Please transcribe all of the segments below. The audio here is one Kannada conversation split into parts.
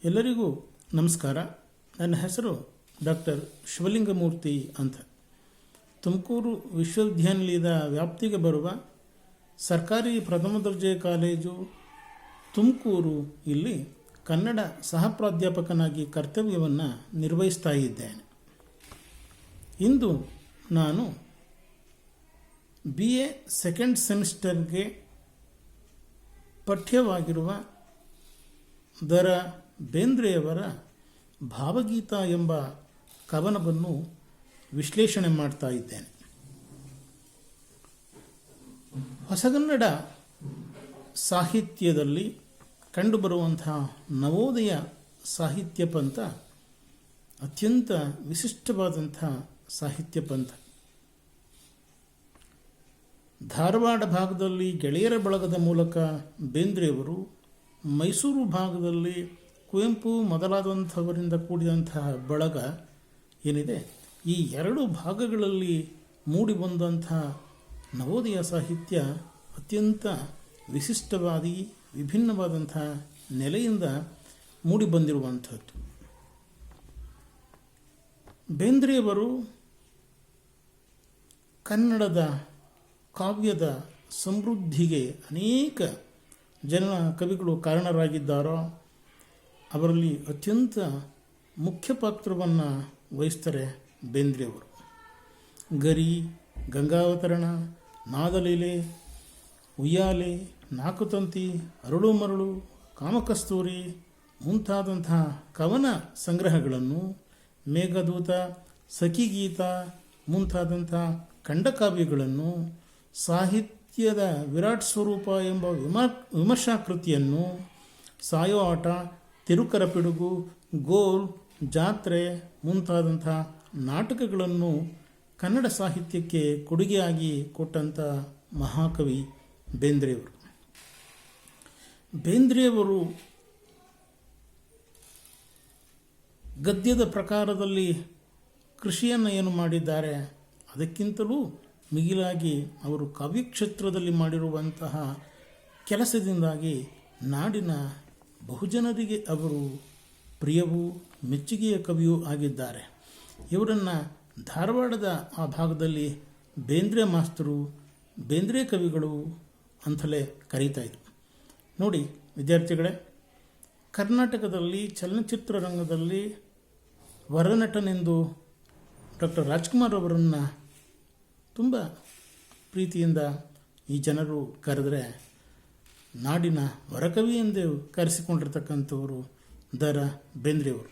ಎಲ್ಲರಿಗೂ ನಮಸ್ಕಾರ. ನನ್ನ ಹೆಸರು ಡಾಕ್ಟರ್ ಶಿವಲಿಂಗಮೂರ್ತಿ ಅಂತ. ತುಮಕೂರು ವಿಶ್ವವಿದ್ಯಾನಿಲಯದ ವ್ಯಾಪ್ತಿಗೆ ಬರುವ ಸರ್ಕಾರಿ ಪ್ರಥಮ ದರ್ಜೆ ಕಾಲೇಜು ತುಮಕೂರು ಇಲ್ಲಿ ಕನ್ನಡ ಸಹ ಪ್ರಾಧ್ಯಾಪಕನಾಗಿ ಕರ್ತವ್ಯವನ್ನು ನಿರ್ವಹಿಸ್ತಾ ಇದ್ದೇನೆ. ಇಂದು ನಾನು BA ಸೆಕೆಂಡ್ ಸೆಮಿಸ್ಟರ್ಗೆ ಪಠ್ಯವಾಗಿರುವ ದರ ಬೇಂದ್ರೆಯವರ ಭಾವಗೀತ ಎಂಬ ಕವನವನ್ನು ವಿಶ್ಲೇಷಣೆ ಮಾಡ್ತಾ ಇದ್ದೇನೆ. ಹೊಸಗನ್ನಡ ಸಾಹಿತ್ಯದಲ್ಲಿ ಕಂಡುಬರುವಂತಹ ನವೋದಯ ಸಾಹಿತ್ಯ ಪಂಥ ಅತ್ಯಂತ ವಿಶಿಷ್ಟವಾದಂಥ ಸಾಹಿತ್ಯ ಪಂಥ. ಧಾರವಾಡ ಭಾಗದಲ್ಲಿ ಗೆಳೆಯರ ಬಳಗದ ಮೂಲಕ ಬೇಂದ್ರೆಯವರು, ಮೈಸೂರು ಭಾಗದಲ್ಲಿ ಕುವೆಂಪು ಮೊದಲಾದಂಥವರಿಂದ ಕೂಡಿದಂತಹ ಬಳಗ ಏನಿದೆ, ಈ ಎರಡು ಭಾಗಗಳಲ್ಲಿ ಮೂಡಿಬಂದಂಥ ನವೋದಯ ಸಾಹಿತ್ಯ ಅತ್ಯಂತ ವಿಶಿಷ್ಟವಾದಿ ವಿಭಿನ್ನವಾದಂಥ ನೆಲೆಯಿಂದ ಮೂಡಿಬಂದಿರುವಂಥದ್ದು. ಬೇಂದ್ರೆಯವರು ಕನ್ನಡದ ಕಾವ್ಯದ ಸಮೃದ್ಧಿಗೆ ಅನೇಕ ಜನ ಕವಿಗಳು ಕಾರಣರಾಗಿದ್ದಾರೋ ಅವರಲ್ಲಿ ಅತ್ಯಂತ ಮುಖ್ಯ ಪಾತ್ರವನ್ನು ವಹಿಸ್ತಾರೆ ಬೇಂದ್ರೆಯವರು. ಗರಿ, ಗಂಗಾವತರಣ, ನಾದಲೀಲೆ, ಉಯ್ಯಾಲೆ, ನಾಕುತಂತಿ, ಅರಳು ಮರಳು, ಕಾಮಕಸ್ತೂರಿ ಮುಂತಾದಂಥ ಕವನ ಸಂಗ್ರಹಗಳನ್ನು, ಮೇಘದೂತ, ಸಖಿಗೀತ ಮುಂತಾದಂಥ ಖಂಡಕಾವ್ಯಗಳನ್ನು, ಸಾಹಿತ್ಯದ ವಿರಾಟ್ ಸ್ವರೂಪ ಎಂಬ ವಿಮರ್ಶಾಕೃತಿಯನ್ನು, ಸಾಯೋ ಆಟ, ತಿರುಕರ ಪಿಡುಗು, ಗೋಲ್, ಜಾತ್ರೆ ಮುಂತಾದಂಥ ನಾಟಕಗಳನ್ನು ಕನ್ನಡ ಸಾಹಿತ್ಯಕ್ಕೆ ಕೊಡುಗೆಯಾಗಿ ಕೊಟ್ಟಂಥ ಮಹಾಕವಿ ಬೇಂದ್ರೆಯವರು. ಬೇಂದ್ರೆಯವರು ಗದ್ಯದ ಪ್ರಕಾರದಲ್ಲಿ ಕೃಷಿಯನ್ನು ಏನು ಮಾಡಿದ್ದಾರೆ, ಅದಕ್ಕಿಂತಲೂ ಮಿಗಿಲಾಗಿ ಅವರು ಕಾವ್ಯಕ್ಷೇತ್ರದಲ್ಲಿ ಮಾಡಿರುವಂತಹ ಕೆಲಸದಿಂದಾಗಿ ನಾಡಿನ ಬಹುಜನರಿಗೆ ಅವರು ಪ್ರಿಯವೂ ಮೆಚ್ಚುಗೆಯ ಕವಿಯೂ ಆಗಿದ್ದಾರೆ. ಇವರನ್ನು ಧಾರವಾಡದ ಆ ಭಾಗದಲ್ಲಿ ಬೇಂದ್ರೆ ಮಾಸ್ತರು, ಬೇಂದ್ರೆ ಕವಿಗಳು ಅಂತಲೇ ಕರೀತಾಯಿದ್ರು. ನೋಡಿ ವಿದ್ಯಾರ್ಥಿಗಳೇ, ಕರ್ನಾಟಕದಲ್ಲಿ ಚಲನಚಿತ್ರ ರಂಗದಲ್ಲಿ ವರನಟನೆಂದು ಡಾಕ್ಟರ್ ರಾಜ್ಕುಮಾರ್ ಅವರನ್ನು ತುಂಬ ಪ್ರೀತಿಯಿಂದ ಈ ಜನರು ಕರೆದರೆ, ನಾಡಿನ ವರಕವಿ ಎಂದೇ ಕರೆಸಿಕೊಂಡಿರ್ತಕ್ಕಂಥವರು ದರ ಬೇಂದ್ರೆಯವರು.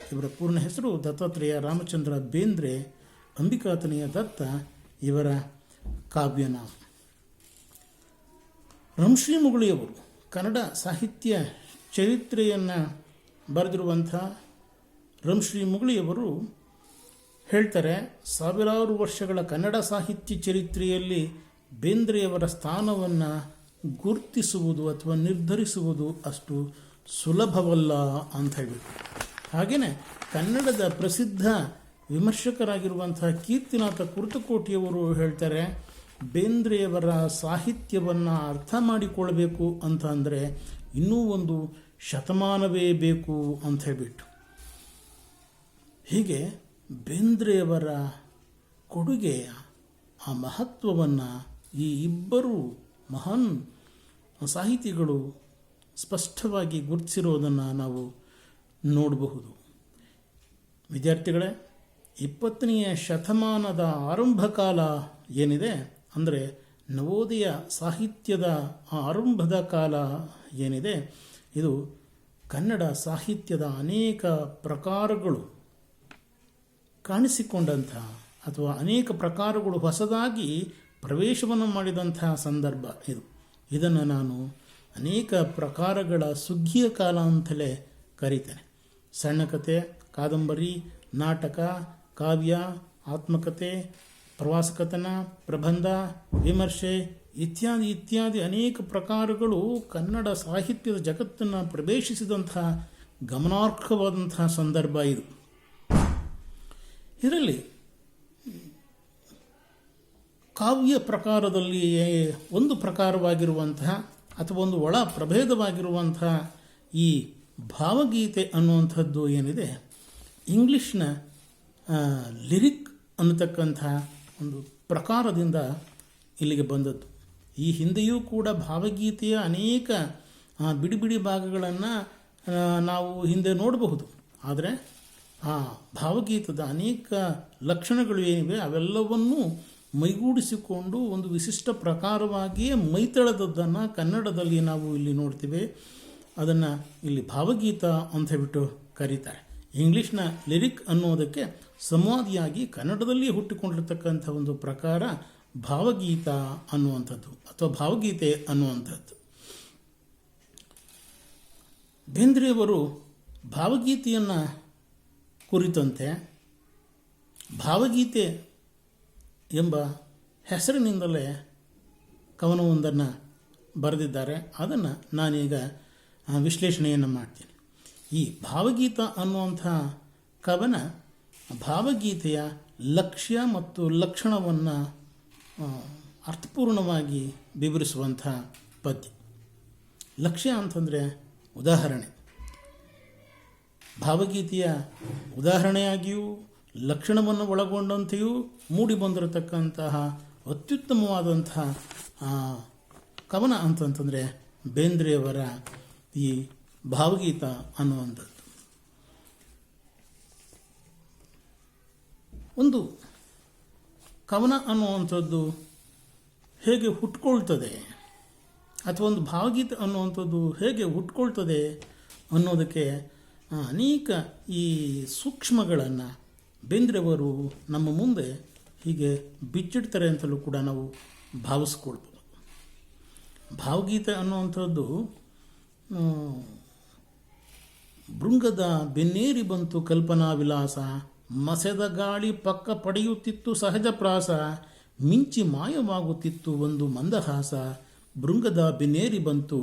ಇವರ ಪೂರ್ಣ ಹೆಸರು ದತ್ತಾತ್ರೇಯ ರಾಮಚಂದ್ರ ಬೇಂದ್ರೆ, ಅಂಬಿಕಾತನೆಯ ದತ್ತ ಇವರ ಕಾವ್ಯನಾಮ. ರಂಶ್ರೀ ಮುಗುಳಿಯವರು ಕನ್ನಡ ಸಾಹಿತ್ಯ ಚರಿತ್ರೆಯನ್ನು ಬರೆದಿರುವಂಥ ರಂಶ್ರೀ ಮುಗುಳಿಯವರು ಹೇಳ್ತಾರೆ, ಸಾವಿರಾರು ವರ್ಷಗಳ ಕನ್ನಡ ಸಾಹಿತ್ಯ ಚರಿತ್ರೆಯಲ್ಲಿ ಬೇಂದ್ರೆಯವರ ಸ್ಥಾನವನ್ನು ಗುರುತಿಸುವುದು ಅಥವಾ ನಿರ್ಧರಿಸುವುದು ಅಷ್ಟು ಸುಲಭವಲ್ಲ ಅಂತ ಹೇಳಿದರು. ಹಾಗೆಯೇ ಕನ್ನಡದ ಪ್ರಸಿದ್ಧ ವಿಮರ್ಶಕರಾಗಿರುವಂಥ ಕೀರ್ತಿನಾಥ ಕುರ್ತಕೋಟಿಯವರು ಹೇಳ್ತಾರೆ, ಬೇಂದ್ರೆಯವರ ಸಾಹಿತ್ಯವನ್ನು ಅರ್ಥ ಮಾಡಿಕೊಳ್ಬೇಕು ಅಂತ ಅಂದರೆ ಇನ್ನೂ ಒಂದು ಶತಮಾನವೇ ಬೇಕು ಅಂತ ಹೇಳಿಬಿಟ್ಟು. ಹೀಗೆ ಬೇಂದ್ರೆಯವರ ಕೊಡುಗೆಯ ಆ ಮಹತ್ವವನ್ನು ಈ ಇಬ್ಬರು ಮಹಾನ್ ಸಾಹಿತಿಗಳು ಸ್ಪಷ್ಟವಾಗಿ ಗುರುತಿಸಿರೋದನ್ನು ನಾವು ನೋಡಬಹುದು. ವಿದ್ಯಾರ್ಥಿಗಳೇ, 20ನೇ ಶತಮಾನದ ಆರಂಭ ಕಾಲ ಏನಿದೆ ಅಂದರೆ ನವೋದಯ ಸಾಹಿತ್ಯದ ಆ ಆರಂಭದ ಕಾಲ ಏನಿದೆ, ಇದು ಕನ್ನಡ ಸಾಹಿತ್ಯದ ಅನೇಕ ಪ್ರಕಾರಗಳು ಕಾಣಿಸಿಕೊಂಡಂಥ ಅಥವಾ ಅನೇಕ ಪ್ರಕಾರಗಳು ಹೊಸದಾಗಿ ಪ್ರವೇಶವನ್ನು ಮಾಡಿದಂಥ ಸಂದರ್ಭ ಇದು. ಇದನ್ನು ನಾನು ಅನೇಕ ಪ್ರಕಾರಗಳ ಸುಗ್ಗಿಯ ಕಾಲ ಅಂತಲೇ ಕರೀತೇನೆ. ಸಣ್ಣ ಕತೆ, ಕಾದಂಬರಿ, ನಾಟಕ, ಕಾವ್ಯ, ಆತ್ಮಕಥೆ, ಪ್ರವಾಸ ಕಥನ, ಪ್ರಬಂಧ, ವಿಮರ್ಶೆ ಇತ್ಯಾದಿ ಇತ್ಯಾದಿ ಅನೇಕ ಪ್ರಕಾರಗಳು ಕನ್ನಡ ಸಾಹಿತ್ಯದ ಜಗತ್ತನ್ನು ಪ್ರವೇಶಿಸಿದಂಥ ಗಮನಾರ್ಹವಾದಂಥ ಸಂದರ್ಭ ಇದು. ಇದರಲ್ಲಿ ಕಾವ್ಯ ಪ್ರಕಾರದಲ್ಲಿ ಒಂದು ಪ್ರಕಾರವಾಗಿರುವಂತಹ ಅಥವಾ ಒಂದು ಒಳ ಪ್ರಭೇದವಾಗಿರುವಂತಹ ಈ ಭಾವಗೀತೆ ಅನ್ನುವಂಥದ್ದು ಏನಿದೆ, ಇಂಗ್ಲಿಷ್ನ ಲಿರಿಕ್ ಅನ್ನತಕ್ಕಂಥ ಒಂದು ಪ್ರಕಾರದಿಂದ ಇಲ್ಲಿಗೆ ಬಂದದ್ದು. ಈ ಹಿಂದೆಯೂ ಕೂಡ ಭಾವಗೀತೆಯ ಅನೇಕ ಬಿಡಿ ಬಿಡಿ ಭಾಗಗಳನ್ನು ನಾವು ಹಿಂದೆ ನೋಡಬಹುದು. ಆದರೆ ಆ ಭಾವಗೀತದ ಅನೇಕ ಲಕ್ಷಣಗಳು ಏನಿವೆ ಅವೆಲ್ಲವನ್ನೂ ಮೈಗೂಡಿಸಿಕೊಂಡು ಒಂದು ವಿಶಿಷ್ಟ ಪ್ರಕಾರವಾಗಿಯೇ ಮೈತಳದದ್ದನ್ನು ಕನ್ನಡದಲ್ಲಿ ನಾವು ಇಲ್ಲಿ ನೋಡ್ತೀವಿ. ಅದನ್ನು ಇಲ್ಲಿ ಭಾವಗೀತ ಅಂತ ಹೇಳ್ಬಿಟ್ಟು ಕರೀತಾರೆ. ಇಂಗ್ಲೀಷ್ನ ಲಿರಿಕ್ ಅನ್ನೋದಕ್ಕೆ ಸಂವಾದಿಯಾಗಿ ಕನ್ನಡದಲ್ಲಿ ಹುಟ್ಟಿಕೊಂಡಿರ್ತಕ್ಕಂಥ ಒಂದು ಪ್ರಕಾರ ಭಾವಗೀತ ಅನ್ನುವಂಥದ್ದು ಅಥವಾ ಭಾವಗೀತೆ ಅನ್ನುವಂಥದ್ದು. ಬೇಂದ್ರೆಯವರು ಭಾವಗೀತೆಯನ್ನು ಕುರಿತಂತೆ ಭಾವಗೀತೆ ಎಂಬ ಹೆಸರಿನಿಂದಲೇ ಕವನವೊಂದನ್ನು ಬರೆದಿದ್ದಾರೆ. ಅದನ್ನು ನಾನೀಗ ವಿಶ್ಲೇಷಣೆಯನ್ನು ಮಾಡ್ತೀನಿ. ಈ ಭಾವಗೀತ ಅನ್ನುವಂಥ ಕವನ ಭಾವಗೀತೆಯ ಲಕ್ಷ್ಯ ಮತ್ತು ಲಕ್ಷಣವನ್ನು ಅರ್ಥಪೂರ್ಣವಾಗಿ ವಿವರಿಸುವಂಥ ಪದ್ಯ. ಲಕ್ಷ್ಯ ಅಂತಂದರೆ ಉದಾಹರಣೆ. ಭಾವಗೀತೆಯ ಉದಾಹರಣೆಯಾಗಿಯೂ ಲಕ್ಷಣವನ್ನು ಒಳಗೊಂಡಂತೆಯೂ ಮೂಡಿ ಬಂದಿರತಕ್ಕಂತಹ ಅತ್ಯುತ್ತಮವಾದಂತಹ ಕವನ ಅಂತಂತಂದರೆ ಬೇಂದ್ರೆಯವರ ಈ ಭಾವಗೀತ ಅನ್ನುವಂಥದ್ದು. ಒಂದು ಕವನ ಅನ್ನುವಂಥದ್ದು ಹೇಗೆ ಹುಟ್ಕೊಳ್ತದೆ ಅಥವಾ ಒಂದು ಭಾವಗೀತೆ ಅನ್ನುವಂಥದ್ದು ಹೇಗೆ ಹುಟ್ಕೊಳ್ತದೆ ಅನ್ನೋದಕ್ಕೆ ಅನೇಕ ಈ ಸೂಕ್ಷ್ಮಗಳನ್ನು ಬೇಂದ್ರೆಯವರು ನಮ್ಮ ಮುಂದೆ ಹೀಗೆ ಬಿಚ್ಚಿಡ್ತಾರೆ ಅಂತಲೂ ಕೂಡ ನಾವು ಭಾವಿಸ್ಕೊಳ್ಬೋದು. ಭಾವಗೀತೆ ಅನ್ನುವಂಥದ್ದು ಭೃಂಗದ ಬೆನ್ನೇರಿ ಬಂತು ಕಲ್ಪನಾ ವಿಲಾಸ, ಮಸೆದ ಗಾಳಿ ಪಕ್ಕ ಪಡೆಯುತ್ತಿತ್ತು ಸಹಜ ಪ್ರಾಸ, ಮಿಂಚಿ ಮಾಯವಾಗುತ್ತಿತ್ತು ಒಂದು ಮಂದಹಾಸ, ಭೃಂಗದ ಬೆನ್ನೇರಿ ಬಂತು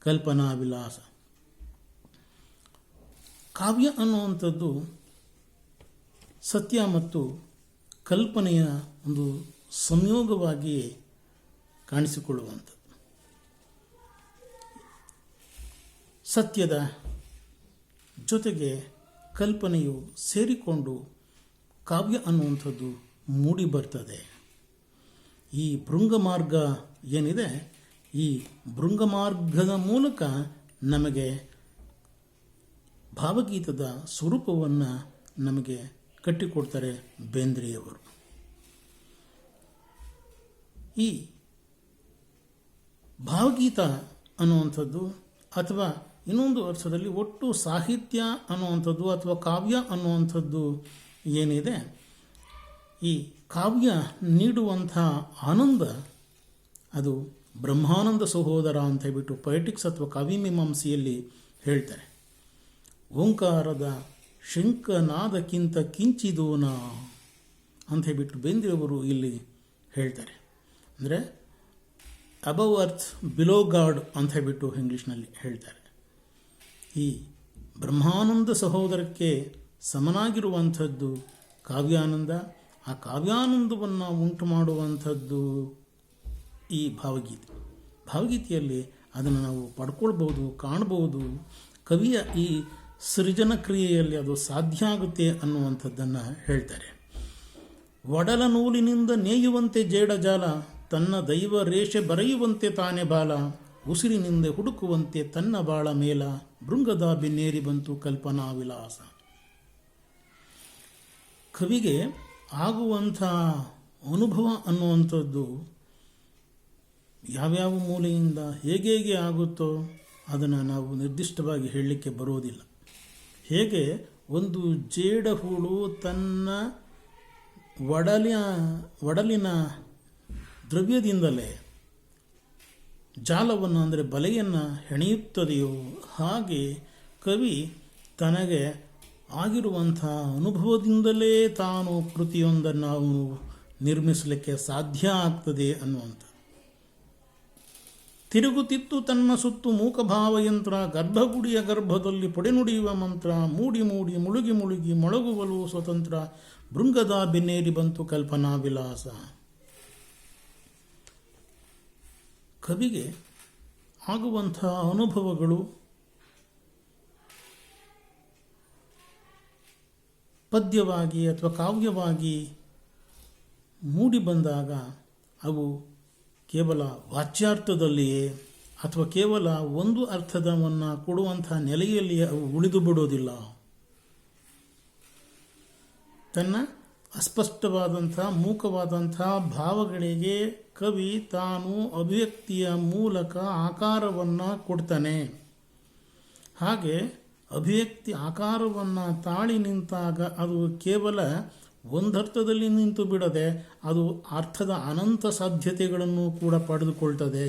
ಕಲ್ಪನಾ ವಿಲಾಸ. ಕಾವ್ಯ ಅನ್ನುವಂಥದ್ದು ಸತ್ಯ ಮತ್ತು ಕಲ್ಪನೆಯ ಒಂದು ಸಂಯೋಗವಾಗಿ ಕಾಣಿಸಿಕೊಳ್ಳುವಂಥದ್ದು. ಸತ್ಯದ ಜೊತೆಗೆ ಕಲ್ಪನೆಯು ಸೇರಿಕೊಂಡು ಕಾವ್ಯ ಅನ್ನುವಂಥದ್ದು ಮೂಡಿ ಬರ್ತದೆ. ಈ ಭೃಂಗಮಾರ್ಗ ಏನಿದೆ, ಈ ಭೃಂಗಮಾರ್ಗದ ಮೂಲಕ ನಮಗೆ ಭಾವಗೀತದ ಸ್ವರೂಪವನ್ನು ನಮಗೆ ಕಟ್ಟಿಕೊಡ್ತಾರೆ ಬೇಂದ್ರೆಯವರು. ಈ ಭಾವಗೀತ ಅನ್ನುವಂಥದ್ದು ಅಥವಾ ಇನ್ನೊಂದು ಅರ್ಥದಲ್ಲಿ ಒಟ್ಟು ಸಾಹಿತ್ಯ ಅನ್ನುವಂಥದ್ದು ಅಥವಾ ಕಾವ್ಯ ಅನ್ನುವಂಥದ್ದು ಏನಿದೆ, ಈ ಕಾವ್ಯ ನೀಡುವಂಥ ಆನಂದ ಅದು ಬ್ರಹ್ಮಾನಂದ ಸಹೋದರ ಅಂತ ಹೇಳ್ಬಿಟ್ಟು ಪೊಯೆಟಿಕ್ಸ್ ಅಥವಾ ಕಾವ್ಯಮೀಮಾಂಸೆಯಲ್ಲಿ ಹೇಳ್ತಾರೆ. ಓಂಕಾರದ ಶಂಖನಾದಕ್ಕಿಂತ ಕಿಂಚಿದೂನ ಅಂತ ಹೇಳ್ಬಿಟ್ಟು ಬೇಂದ್ರೆಯವರು ಇಲ್ಲಿ ಹೇಳ್ತಾರೆ. ಅಂದರೆ ಅಬವ್ ಅರ್ತ್ ಬಿಲೋ ಗಾಡ್ ಅಂತ ಹೇಳ್ಬಿಟ್ಟು ಇಂಗ್ಲೀಷ್ನಲ್ಲಿ ಹೇಳ್ತಾರೆ. ಈ ಬ್ರಹ್ಮಾನಂದ ಸಹೋದರಕ್ಕೆ ಸಮನಾಗಿರುವಂಥದ್ದು ಕಾವ್ಯಾನಂದ. ಆ ಕಾವ್ಯಾನಂದವನ್ನು ಉಂಟು ಮಾಡುವಂಥದ್ದು ಈ ಭಾವಗೀತೆ. ಭಾವಗೀತೆಯಲ್ಲಿ ಅದನ್ನು ನಾವು ಪಡ್ಕೊಳ್ಬೋದು, ಕಾಣ್ಬೋದು. ಕವಿಯ ಈ ಸೃಜನ ಕ್ರಿಯೆಯಲ್ಲಿ ಅದು ಸಾಧ್ಯ ಆಗುತ್ತೆ ಅನ್ನುವಂಥದ್ದನ್ನು ಹೇಳ್ತಾರೆ. ಒಡಲ ನೂಲಿನಿಂದ ನೇಯುವಂತೆ ಜೇಡಜಾಲ, ತನ್ನ ದೈವ ರೇಷೆ ಬರೆಯುವಂತೆ ತಾನೆ ಬಾಲ, ಉಸಿರಿನಿಂದ ಹುಡುಕುವಂತೆ ತನ್ನ ಬಾಳ ಮೇಲ, ಭೃಂಗದ ಬೆನ್ನೇರಿ ಬಂತು ಕಲ್ಪನಾ ವಿಲಾಸ. ಕವಿಗೆ ಆಗುವಂಥ ಅನುಭವ ಅನ್ನುವಂಥದ್ದು ಯಾವ್ಯಾವ ಮೂಲೆಯಿಂದ ಹೇಗೆ ಆಗುತ್ತೋ ಅದನ್ನು ನಾವು ನಿರ್ದಿಷ್ಟವಾಗಿ ಹೇಳಲಿಕ್ಕೆ ಬರೋದಿಲ್ಲ. ಹೇಗೆ ಒಂದು ಜೇಡ ಹುಳು ತನ್ನ ಒಡಲಿನ ದ್ರವ್ಯದಿಂದಲೇ ಜಾಲವನ್ನು ಅಂದರೆ ಬಲೆಯನ್ನು ಹೆಣೆಯುತ್ತದೆಯೋ ಹಾಗೆ ಕವಿ ತನಗೆ ಆಗಿರುವಂಥ ಅನುಭವದಿಂದಲೇ ತಾನು ಕೃತಿಯೊಂದನ್ನು ಅವನು ನಿರ್ಮಿಸಲಿಕ್ಕೆ ಸಾಧ್ಯ ಆಗ್ತದೆ ಅನ್ನುವಂಥ. ತಿರುಗುತ್ತಿತ್ತು ತನ್ನ ಸುತ್ತು ಮೂಕಭಾವಯಂತ್ರ, ಗರ್ಭಗುಡಿಯ ಗರ್ಭದಲ್ಲಿ ಪೊಡೆನುಡಿಯುವ ಮಂತ್ರ, ಮೂಡಿ ಮೂಡಿ ಮುಳುಗಿ ಮುಳುಗಿ ಮೊಳಗುವಲು ಸ್ವತಂತ್ರ, ಭೃಂಗದ ಬೆನ್ನೇರಿ ಬಂತು ಕಲ್ಪನಾ ವಿಲಾಸ. ಕವಿಗೆ ಆಗುವಂಥ ಅನುಭವಗಳು ಪದ್ಯವಾಗಿ ಅಥವಾ ಕಾವ್ಯವಾಗಿ ಮೂಡಿ ಬಂದಾಗ ಅವು ಕೇವಲ ವಾಚ್ಯಾರ್ಥದಲ್ಲಿಯೇ ಅಥವಾ ಕೇವಲ ಒಂದು ಅರ್ಥದವನ್ನು ಕೊಡುವಂಥ ನೆಲೆಯಲ್ಲಿ ಅವು ಉಳಿದು ಬಿಡೋದಿಲ್ಲ. ತನ್ನ ಅಸ್ಪಷ್ಟವಾದಂಥ ಮೂಕವಾದಂಥ ಭಾವಗಳಿಗೆ ಕವಿ ತಾನು ಅಭಿವ್ಯಕ್ತಿಯ ಮೂಲಕ ಆಕಾರವನ್ನು ಕೊಡ್ತಾನೆ. ಹಾಗೆ ಅಭಿವ್ಯಕ್ತಿ ಆಕಾರವನ್ನು ತಾಳಿ ನಿಂತಾಗ ಅದು ಕೇವಲ ಒಂದರ್ಥದಲ್ಲಿ ನಿಂತು ಬಿಡದೆ ಅದು ಅರ್ಥದ ಅನಂತ ಸಾಧ್ಯತೆಗಳನ್ನು ಕೂಡ ಪಡೆದುಕೊಳ್ತದೆ.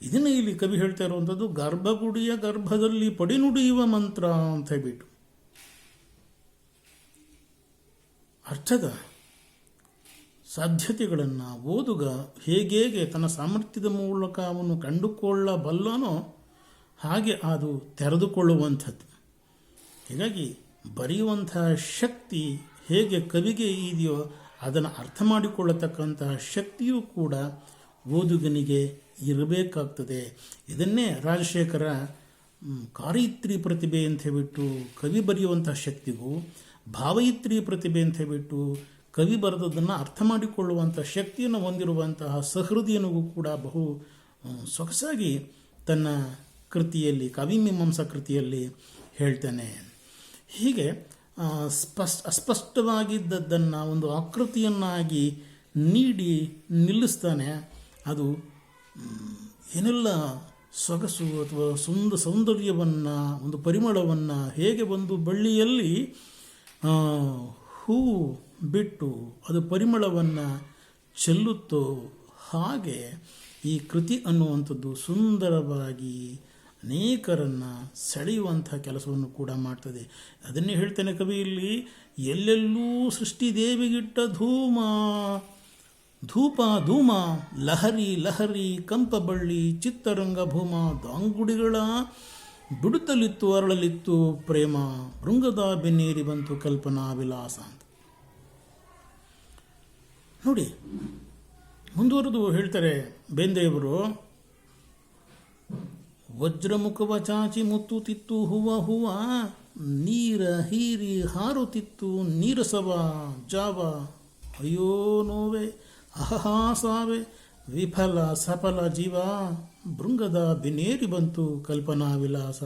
ಇದನ್ನೇ ಇಲ್ಲಿ ಕವಿ ಹೇಳ್ತಾ ಇರುವಂಥದ್ದು ಗರ್ಭಗುಡಿಯ ಗರ್ಭದಲ್ಲಿ ಪಡಿನುಡಿಯುವ ಮಂತ್ರ ಅಂತ ಹೇಳ್ಬಿಟ್ಟು. ಅರ್ಥದ ಸಾಧ್ಯತೆಗಳನ್ನು ಓದುಗ ಹೇಗೆ ತನ್ನ ಸಾಮರ್ಥ್ಯದ ಮೂಲಕ ಅವನು ಕಂಡುಕೊಳ್ಳಬಲ್ಲನೋ ಹಾಗೆ ಅದು ತೆರೆದುಕೊಳ್ಳುವಂಥದ್ದು. ಹೀಗಾಗಿ ಬರೆಯುವಂಥ ಶಕ್ತಿ ಹೇಗೆ ಕವಿಗೆ ಇದೆಯೋ ಅದನ್ನು ಅರ್ಥ ಮಾಡಿಕೊಳ್ಳತಕ್ಕಂತಹ ಶಕ್ತಿಯೂ ಕೂಡ ಓದುಗನಿಗೆ ಇರಬೇಕಾಗ್ತದೆ. ಇದನ್ನೇ ರಾಜಶೇಖರ ಕಾರಿತ್ರಿ ಪ್ರತಿಭೆ ಅಂತ ಹೇಳ್ಬಿಟ್ಟು ಕವಿ ಬರೆಯುವಂಥ ಶಕ್ತಿಗೂ, ಭಾವಯಿತ್ರಿ ಪ್ರತಿಭೆ ಅಂತ ಹೇಳ್ಬಿಟ್ಟು ಕವಿ ಬರೆದದ್ದನ್ನು ಅರ್ಥ ಮಾಡಿಕೊಳ್ಳುವಂಥ ಶಕ್ತಿಯನ್ನು ಹೊಂದಿರುವಂತಹ ಸಹೃದಯನಿಗೂ ಕೂಡ ಬಹು ಸೊಗಸಾಗಿ ತನ್ನ ಕೃತಿಯಲ್ಲಿ ಕಾವ್ಯಮೀಮಾಂಸಾ ಕೃತಿಯಲ್ಲಿ ಹೇಳ್ತಾನೆ. ಹೀಗೆ ಅಸ್ಪಷ್ಟವಾಗಿದ್ದದ್ದನ್ನು ಒಂದು ಆಕೃತಿಯನ್ನಾಗಿ ನೀಡಿ ನಿಲ್ಲಿಸ್ತಾನೆ. ಅದು ಏನೆಲ್ಲ ಸೊಗಸು ಅಥವಾ ಸೌಂದರ್ಯವನ್ನು, ಒಂದು ಪರಿಮಳವನ್ನು, ಹೇಗೆ ಒಂದು ಬಳ್ಳಿಯಲ್ಲಿ ಹೂವು ಬಿಟ್ಟು ಅದು ಪರಿಮಳವನ್ನು ಚೆಲ್ಲುತ್ತೋ ಹಾಗೆ ಈ ಕೃತಿ ಅನ್ನುವಂಥದ್ದು ಸುಂದರವಾಗಿ ಅನೇಕರನ್ನು ಸೆಳೆಯುವಂಥ ಕೆಲಸವನ್ನು ಕೂಡ ಮಾಡ್ತದೆ. ಅದನ್ನೇ ಹೇಳ್ತಾನೆ ಕವಿ ಇಲ್ಲಿ, ಎಲ್ಲೆಲ್ಲೂ ಸೃಷ್ಟಿದೇವಿಗಿಟ್ಟ ಧೂಪ ಧೂಮ ಲಹರಿ ಲಹರಿ ಕಂಪಬಳ್ಳಿ ಚಿತ್ತರಂಗ ಭೂಮ ದಾಂಗುಡಿಗಳ ಬಿಡುತ್ತಲಿತ್ತು ಅರಳಲಿತ್ತು ಪ್ರೇಮ ಭೃಂಗದ ಬೆನ್ನೇರಿ ಬಂತು ಕಲ್ಪನಾ ವಿಲಾಸ ಅಂತ ನೋಡಿ. ಮುಂದುವರೆದು ಹೇಳ್ತಾರೆ ಬೇಂದ್ರೆಯವರು, ವಜ್ರಮುಖವ ಚಾಚಿ ಮುತ್ತುತ್ತಿತ್ತು ಹೂವ ನೀರ ಹೀರಿ ಹಾರುತ್ತಿತ್ತು ನೀರಸವ ಜಾವ ಅಯ್ಯೋ ನೋವೆ ಅಹಹಾಸಾವೆ ವಿಫಲ ಸಫಲ ಜೀವ ಭೃಂಗದ ಬೆನ್ನೇರಿ ಬಂತು ಕಲ್ಪನಾ ವಿಲಾಸ.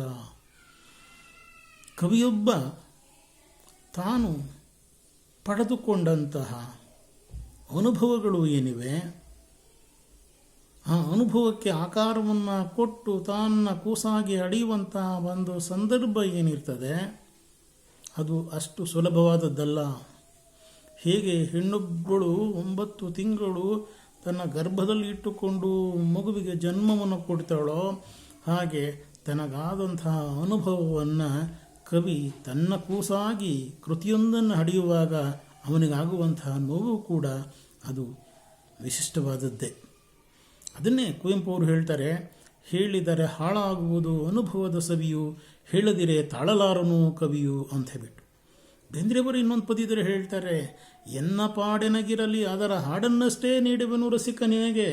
ಕವಿಯೊಬ್ಬ ತಾನು ಪಡೆದುಕೊಂಡಂತಹ ಅನುಭವಗಳು ಏನಿವೆ, ಆ ಅನುಭವಕ್ಕೆ ಆಕಾರವನ್ನು ಕೊಟ್ಟು ತಾನ್ನ ಕೂಸಾಗಿ ಅಡಿಯುವಂಥ ಒಂದು ಸಂದರ್ಭ ಏನಿರ್ತದೆ ಅದು ಅಷ್ಟು ಸುಲಭವಾದದ್ದಲ್ಲ. ಹೇಗೆ ಹೆಣ್ಣೊಬ್ಬಳು 9 ತಿಂಗಳು ತನ್ನ ಗರ್ಭದಲ್ಲಿ ಇಟ್ಟುಕೊಂಡು ಮಗುವಿಗೆ ಜನ್ಮವನ್ನು ಕೊಡ್ತಾಳೋ ಹಾಗೆ ತನಗಾದಂತಹ ಅನುಭವವನ್ನು ಕವಿ ತನ್ನ ಕೂಸಾಗಿ ಕೃತಿಯೊಂದನ್ನು ಹಡಿಯುವಾಗ ಅವನಿಗಾಗುವಂತಹ ನೋವು ಕೂಡ ಅದು ವಿಶಿಷ್ಟವಾದದ್ದೇ. ಅದನ್ನೇ ಕುವೆಂಪು ಅವರು ಹೇಳ್ತಾರೆ, ಹೇಳಿದರೆ ಹಾಳಾಗುವುದು ಅನುಭವದ ಸವಿಯು, ಹೇಳದಿರೆ ತಾಳಲಾರನು ಕವಿಯು ಅಂತ ಹೇಳ್ಬಿಟ್ಟು. ಬೇಂದ್ರೆಯವರು ಇನ್ನೊಂದು ಪದ್ಯದಲ್ಲಿ ಹೇಳ್ತಾರೆ, ಎನ್ನ ಪಾಡೆನಗಿರಲಿ ಅದರ ಹಾಡನ್ನಷ್ಟೇ ನೀಡುವನು ರಸಿಕನಿಗೆ,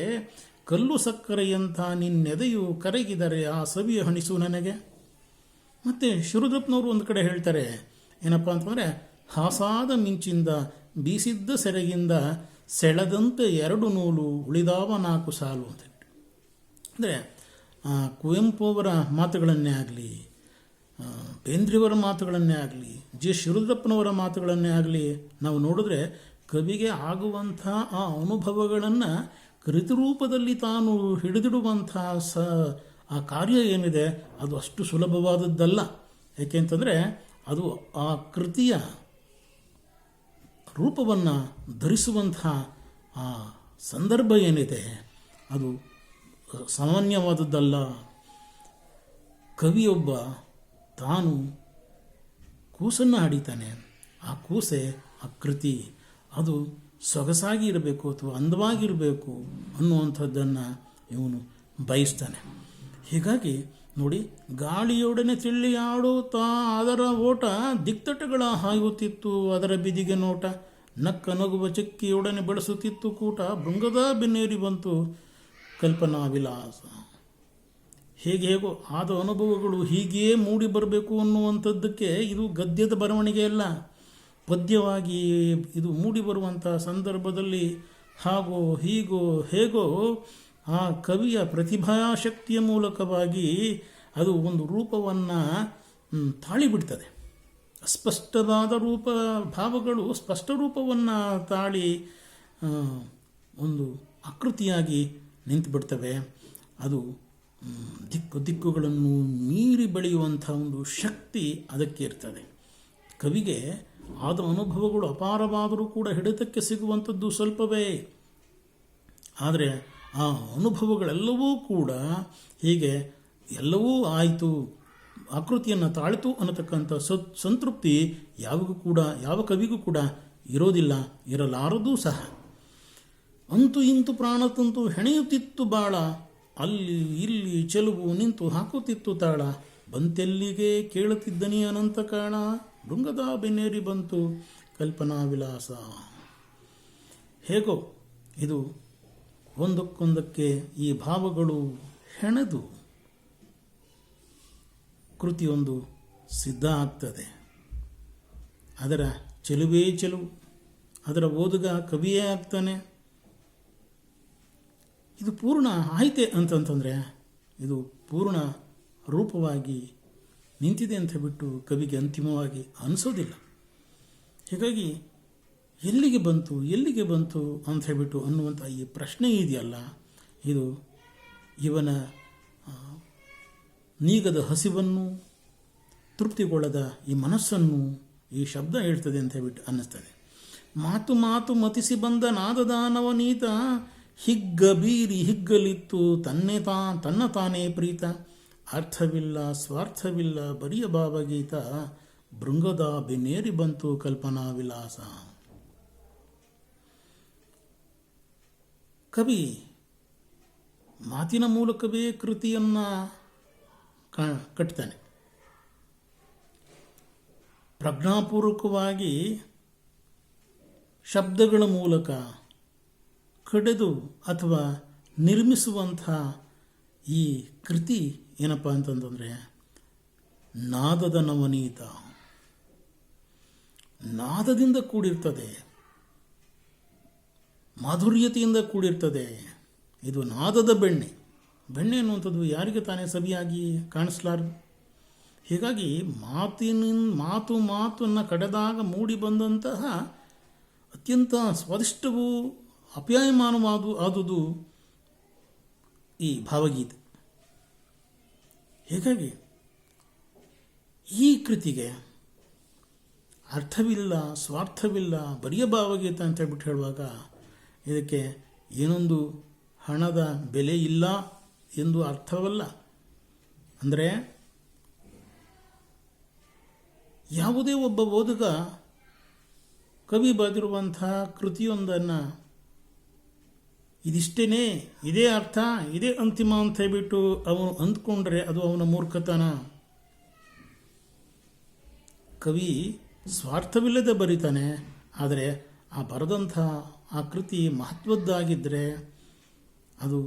ಕಲ್ಲು ಸಕ್ಕರೆಯಂಥ ನಿನ್ನೆದೆಯು ಕರಗಿದರೆ ಆ ಸವಿಯ ಹಣಿಸು ನನಗೆ. ಮತ್ತು ಶಿವರುದ್ರಪ್ಪನವರು ಒಂದು ಕಡೆ ಹೇಳ್ತಾರೆ ಏನಪ್ಪ ಅಂತಂದರೆ, ಹಾಸಾದ ಮಿಂಚಿಂದ ಬೀಸಿದ್ದ ಸೆರಗಿಂದ ಸೆಳೆದಂತೆ 2 ನೂಲು ಉಳಿದಾವ 4 ಸಾಲು ಅಂತ. ಅಂದರೆ ಕುವೆಂಪು ಅವರ ಮಾತುಗಳನ್ನೇ ಆಗಲಿ, ಬೇಂದ್ರೆಯವರ ಮಾತುಗಳನ್ನೇ ಆಗಲಿ, ಶಿವರುದ್ರಪ್ಪನವರ ಮಾತುಗಳನ್ನೇ ಆಗಲಿ ನಾವು ನೋಡಿದ್ರೆ ಕವಿಗೆ ಆಗುವಂಥ ಆ ಅನುಭವಗಳನ್ನು ಕೃತಿರೂಪದಲ್ಲಿ ತಾನು ಹಿಡಿದಿಡುವಂಥ ಆ ಕಾರ್ಯ ಏನಿದೆ ಅದು ಅಷ್ಟು ಸುಲಭವಾದದ್ದಲ್ಲ. ಏಕೆಂತಂದರೆ ಅದು ಆ ಕೃತಿಯ ರೂಪವನ್ನು ಧರಿಸುವಂಥ ಆ ಸಂದರ್ಭ ಏನಿದೆ ಅದು ಸಾಮಾನ್ಯವಾದದ್ದಲ್ಲ. ಕವಿಯೊಬ್ಬ ತಾನು ಕೂಸನ್ನು ಹಾಡಿತಾನೆ, ಆ ಕೂಸೆ ಆ ಕೃತಿ ಅದು ಸೊಗಸಾಗಿ ಇರಬೇಕು ಅಥವಾ ಅಂದವಾಗಿರಬೇಕು ಅನ್ನುವಂಥದ್ದನ್ನು ಇವನು ಬಯಸ್ತಾನೆ. ಹೀಗಾಗಿ ನೋಡಿ, ಗಾಳಿಯೊಡನೆ ತಿಳಿಯಾಡುತ್ತಾ ಅದರ ಓಟ ದಿಕ್ತಟಗಳ ಹಾಯುತ್ತಿತ್ತು ಅದರ ಬಿದಿಗೆ ನೋಟ, ನಕ್ಕ ನಗುವ ಚಕ್ಕಿಯೊಡನೆ ಬಳಸುತ್ತಿತ್ತು ಕೂಟ, ಭೃಂಗದ ಬೆನ್ನೇರಿ ಬಂತು ಕಲ್ಪನಾ ವಿಲಾಸ. ಹೇಗೋ ಆದ ಅನುಭವಗಳು ಹೀಗೆಯೇ ಮೂಡಿ ಬರಬೇಕು ಅನ್ನುವಂಥದ್ದಕ್ಕೆ ಇದು ಗದ್ಯದ ಬರವಣಿಗೆ ಅಲ್ಲ, ಪದ್ಯವಾಗಿ ಇದು ಮೂಡಿಬರುವಂಥ ಸಂದರ್ಭದಲ್ಲಿ ಹಾಗೋ ಹೀಗೋ ಹೇಗೋ ಆ ಕವಿಯ ಪ್ರತಿಭಾಶಕ್ತಿಯ ಮೂಲಕವಾಗಿ ಅದು ಒಂದು ರೂಪವನ್ನು ತಾಳಿಬಿಡ್ತದೆ. ಸ್ಪಷ್ಟವಾದ ರೂಪ ಭಾವಗಳು ಸ್ಪಷ್ಟ ರೂಪವನ್ನು ತಾಳಿ ಒಂದು ಆಕೃತಿಯಾಗಿ ನಿಂತುಬಿಡ್ತವೆ. ಅದು ದಿಕ್ಕುಗಳನ್ನು ಮೀರಿ ಬೆಳೆಯುವಂಥ ಒಂದು ಶಕ್ತಿ ಅದಕ್ಕೆ ಇರ್ತದೆ. ಕವಿಗೆ ಆದ ಅನುಭವಗಳು ಅಪಾರವಾದರೂ ಕೂಡ ಹಿಡಿತಕ್ಕೆ ಸಿಗುವಂಥದ್ದು ಸ್ವಲ್ಪವೇ. ಆದರೆ ಆ ಅನುಭವಗಳೆಲ್ಲವೂ ಕೂಡ ಹೀಗೆ ಎಲ್ಲವೂ ಆಯಿತು, ಆಕೃತಿಯನ್ನು ತಾಳಿತು ಅನ್ನತಕ್ಕಂಥ ಸಂತೃಪ್ತಿ ಯಾವ ಕವಿಗೂ ಕೂಡ ಇರೋದಿಲ್ಲ, ಇರಲಾರದೂ ಸಹ. ಅಂತೂ ಇಂತು ಪ್ರಾಣತಂತು ಹೆಣೆಯುತ್ತಿತ್ತು ಬಾಳ, ಅಲ್ಲಿ ಇಲ್ಲಿ ಚೆಲುವು ನಿಂತು ಹಾಕುತ್ತಿತ್ತು ತಾಳ, ಬಂತೆಲ್ಲಿಗೆ ಕೇಳುತ್ತಿದ್ದನಿ ಅನಂತ ಕಾಣ, ಭೃಂಗದ ಬೆನ್ನೇರಿ ಬಂತು ಕಲ್ಪನಾ ವಿಲಾಸ. ಹೇಗೋ ಇದು ಒಂದಕ್ಕೊಂದಕ್ಕೆ ಈ ಭಾವಗಳು ಹೆಣೆದು ಕೃತಿಯೊಂದು ಸಿದ್ಧ ಆಗ್ತದೆ. ಅದರ ಚೆಲುವೇ ಚೆಲುವು, ಅದರ ಓದುಗ ಕವಿಯೇ ಆಗ್ತಾನೆ. ಇದು ಪೂರ್ಣ ಆಯ್ತೆ ಅಂತಂತಂದರೆ ಇದು ಪೂರ್ಣ ರೂಪವಾಗಿ ನಿಂತಿದೆ ಅಂತ ಬಿಟ್ಟು ಕವಿಗೆ ಅಂತಿಮವಾಗಿ ಅನಿಸೋದಿಲ್ಲ. ಹೀಗಾಗಿ ಎಲ್ಲಿಗೆ ಬಂತು ಅಂತ ಹೇಳ್ಬಿಟ್ಟು ಅನ್ನುವಂಥ ಈ ಪ್ರಶ್ನೆ ಇದೆಯಲ್ಲ, ಇದು ಇವನ ನೀಗದ ಹಸಿವನ್ನು ತೃಪ್ತಿಗೊಳ್ಳದ ಈ ಮನಸ್ಸನ್ನು ಈ ಶಬ್ದ ಹೇಳ್ತದೆ ಅಂತ ಹೇಳ್ಬಿಟ್ಟು ಅನ್ನಿಸ್ತದೆ. ಮಾತು ಮಾತು ಮತಿಸಿ ಬಂದ ನಾದದ ನವನೀತ, ಹಿಗ್ಗ ಬೀರಿ ಹಿಗ್ಗಲಿತ್ತು ತನ್ನ ತಾನೇ ಪ್ರೀತ, ಅರ್ಥವಿಲ್ಲ ಸ್ವಾರ್ಥವಿಲ್ಲ ಬರಿಯ ಭಾವಗೀತ, ಭೃಂಗದ ಬೆನ್ನೇರಿ ಬಂತು ಕಲ್ಪನಾ ವಿಲಾಸ. ಕವಿ ಮಾತಿನ ಮೂಲಕವೇ ಕೃತಿಯನ್ನು ಕಟ್ತಾನೆ. ಪ್ರಜ್ಞಾಪೂರ್ವಕವಾಗಿ ಶಬ್ದಗಳ ಮೂಲಕ ಕಡೆದು ಅಥವಾ ನಿರ್ಮಿಸುವಂಥ ಈ ಕೃತಿ ಏನಪ್ಪ ಅಂತಂದರೆ ನಾದದ ನವನೀತ, ನಾದದಿಂದ ಕೂಡಿರ್ತದೆ, ಮಾಧುರ್ಯತೆಯಿಂದ ಕೂಡಿರ್ತದೆ. ಇದು ನಾದದ ಬೆಣ್ಣೆ ಅನ್ನುವಂಥದ್ದು ಯಾರಿಗೆ ತಾನೇ ಸವಿಯಾಗಿ ಕಾಣಿಸ್ಲಾರ್ದು. ಹೀಗಾಗಿ ಮಾತನ್ನು ಕಡೆದಾಗ ಮೂಡಿ ಬಂದಂತಹ ಅತ್ಯಂತ ಸ್ವಾದಿಷ್ಟವೂ ಆದುದು ಈ ಭಾವಗೀತೆ. ಹೀಗಾಗಿ ಈ ಕೃತಿಗೆ ಅರ್ಥವಿಲ್ಲ ಸ್ವಾರ್ಥವಿಲ್ಲ ಬರಿಯ ಭಾವಗೀತೆ ಅಂತ ಹೇಳ್ಬಿಟ್ಟು ಹೇಳುವಾಗ ಇದಕ್ಕೆ ಏನೊಂದು ಹಣದ ಬೆಲೆ ಇಲ್ಲ ಎಂದು ಅರ್ಥವಲ್ಲ. ಅಂದರೆ ಯಾವುದೇ ಒಬ್ಬ ಓದುಗ ಕವಿ ಬರೆದಿರುವಂಥ ಕೃತಿಯೊಂದನ್ನು ಇದಿಷ್ಟೇ, ಇದೇ ಅರ್ಥ, ಇದೇ ಅಂತಿಮ ಅಂತ ಹೇಳ್ಬಿಟ್ಟು ಅವನು ಅಂದ್ಕೊಂಡ್ರೆ ಅದು ಅವನ ಮೂರ್ಖತನ. ಕವಿ ಸ್ವಾರ್ಥವಿಲ್ಲದೆ ಬರೀತಾನೆ, ಆದರೆ ಆ ಬರೆದಂಥ ಆ ಕೃತಿ ಮಹತ್ವದ್ದಾಗಿದ್ದರೆ ಅದು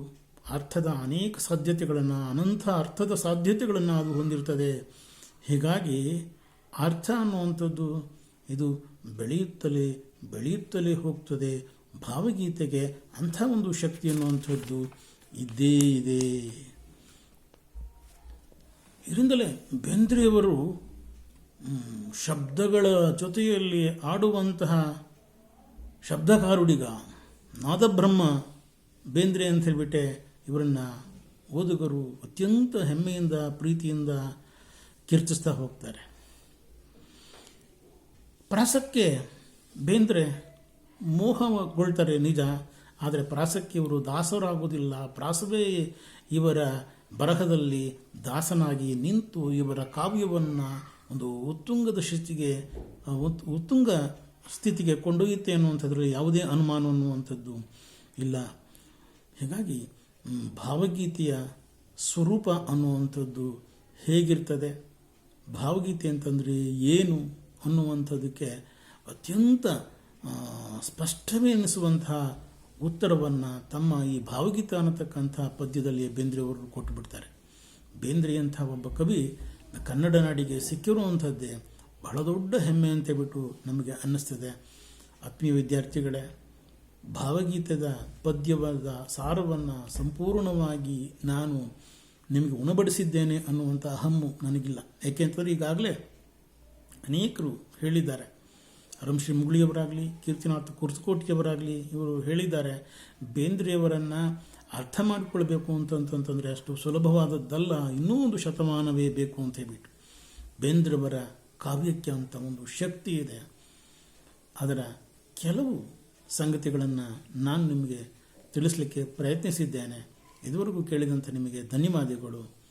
ಅರ್ಥದ ಅನೇಕ ಸಾಧ್ಯತೆಗಳನ್ನು, ಅನಂತ ಅರ್ಥದ ಸಾಧ್ಯತೆಗಳನ್ನು ಅದು ಹೊಂದಿರ್ತದೆ. ಹೀಗಾಗಿ ಅರ್ಥ ಅನ್ನುವಂಥದ್ದು ಇದು ಬೆಳೆಯುತ್ತಲೇ ಹೋಗ್ತದೆ. ಭಾವಗೀತೆಗೆ ಅಂಥ ಒಂದು ಶಕ್ತಿ ಅನ್ನುವಂಥದ್ದು ಇದ್ದೇ ಇದೆ. ಇದರಿಂದಲೇ ಬೇಂದ್ರೆಯವರು ಶಬ್ದಗಳ ಜೊತೆಯಲ್ಲಿ ಆಡುವಂತಹ ಶಬ್ದಕಾರುಡಿಗ ನಾದಬ್ರಹ್ಮ ಬೇಂದ್ರೆ ಅಂತ ಹೇಳಿಬಿಟ್ಟೆ ಇವರನ್ನು ಓದುಗರು ಅತ್ಯಂತ ಹೆಮ್ಮೆಯಿಂದ ಪ್ರೀತಿಯಿಂದ ಕೀರ್ತಿಸ್ತಾ ಹೋಗ್ತಾರೆ. ಪ್ರಾಸಕ್ಕೆ ಬೇಂದ್ರೆ ಮೋಹಗೊಳ್ತಾರೆ ನಿಜ, ಆದರೆ ಪ್ರಾಸಕ್ಕೆ ಇವರು ದಾಸರಾಗುವುದಿಲ್ಲ. ಪ್ರಾಸವೇ ಇವರ ಬರಹದಲ್ಲಿ ದಾಸನಾಗಿ ನಿಂತು ಇವರ ಕಾವ್ಯವನ್ನು ಒಂದು ಉತ್ತುಂಗ ಸ್ಥಿತಿಗೆ ಕೊಂಡೊಯ್ಯುತ್ತೆ ಅನ್ನುವಂಥದ್ರಲ್ಲಿ ಯಾವುದೇ ಅನುಮಾನ ಅನ್ನುವಂಥದ್ದು ಇಲ್ಲ. ಹೀಗಾಗಿ ಭಾವಗೀತೆಯ ಸ್ವರೂಪ ಅನ್ನುವಂಥದ್ದು ಹೇಗಿರ್ತದೆ, ಭಾವಗೀತೆ ಅಂತಂದರೆ ಏನು ಅನ್ನುವಂಥದ್ದಕ್ಕೆ ಅತ್ಯಂತ ಸ್ಪಷ್ಟವೇ ಎನಿಸುವಂತಹ ಉತ್ತರವನ್ನು ತಮ್ಮ ಈ ಭಾವಗೀತ ಅನ್ನತಕ್ಕಂಥ ಪದ್ಯದಲ್ಲಿ ಬೇಂದ್ರೆಯವರು ಕೊಟ್ಟುಬಿಡ್ತಾರೆ. ಬೇಂದ್ರೆಯಂಥ ಒಬ್ಬ ಕವಿ ಕನ್ನಡ ನಾಡಿಗೆ ಸಿಕ್ಕಿರುವಂಥದ್ದೇ ಬಹಳ ದೊಡ್ಡ ಹೆಮ್ಮೆ ಅಂತ ಬಿಟ್ಟು ನಮಗೆ ಅನ್ನಿಸ್ತದೆ. ಆತ್ಮೀಯ ವಿದ್ಯಾರ್ಥಿಗಳೇ, ಭಾವಗೀತೆದ ಪದ್ಯವಾದ ಸಾರವನ್ನು ಸಂಪೂರ್ಣವಾಗಿ ನಾನು ನಿಮಗೆ ಉಣಬಡಿಸಿದ್ದೇನೆ ಅನ್ನುವಂಥ ಅಹಮ್ಮು ನನಗಿಲ್ಲ. ಏಕೆಂತಂದರೆ ಈಗಾಗಲೇ ಅನೇಕರು ಹೇಳಿದ್ದಾರೆ. ರಂಶ್ರೀ ಮುಗುಳಿಯವರಾಗಲಿ, ಕೀರ್ತಿನಾಥ ಕುರ್ತಕೋಟಿಯವರಾಗಲಿ ಇವರು ಹೇಳಿದ್ದಾರೆ, ಬೇಂದ್ರೆಯವರನ್ನು ಅರ್ಥ ಮಾಡಿಕೊಳ್ಬೇಕು ಅಂತಂತಂದರೆ ಅಷ್ಟು ಸುಲಭವಾದದ್ದಲ್ಲ, ಇನ್ನೂ ಒಂದು ಶತಮಾನವೇ ಬೇಕು ಅಂತ ಹೇಳ್ಬಿಟ್ಟು. ಬೇಂದ್ರವರ ಕಾವ್ಯಕ್ಕೆ ಅಂತ ಒಂದು ಶಕ್ತಿ ಇದೆ. ಅದರ ಕೆಲವು ಸಂಗತಿಗಳನ್ನು ನಾನು ನಿಮಗೆ ತಿಳಿಸಲಿಕ್ಕೆ ಪ್ರಯತ್ನಿಸಿದ್ದೇನೆ. ಇದುವರೆಗೂ ಕೇಳಿದಂಥ ನಿಮಗೆ ಧನ್ಯವಾದಗಳು.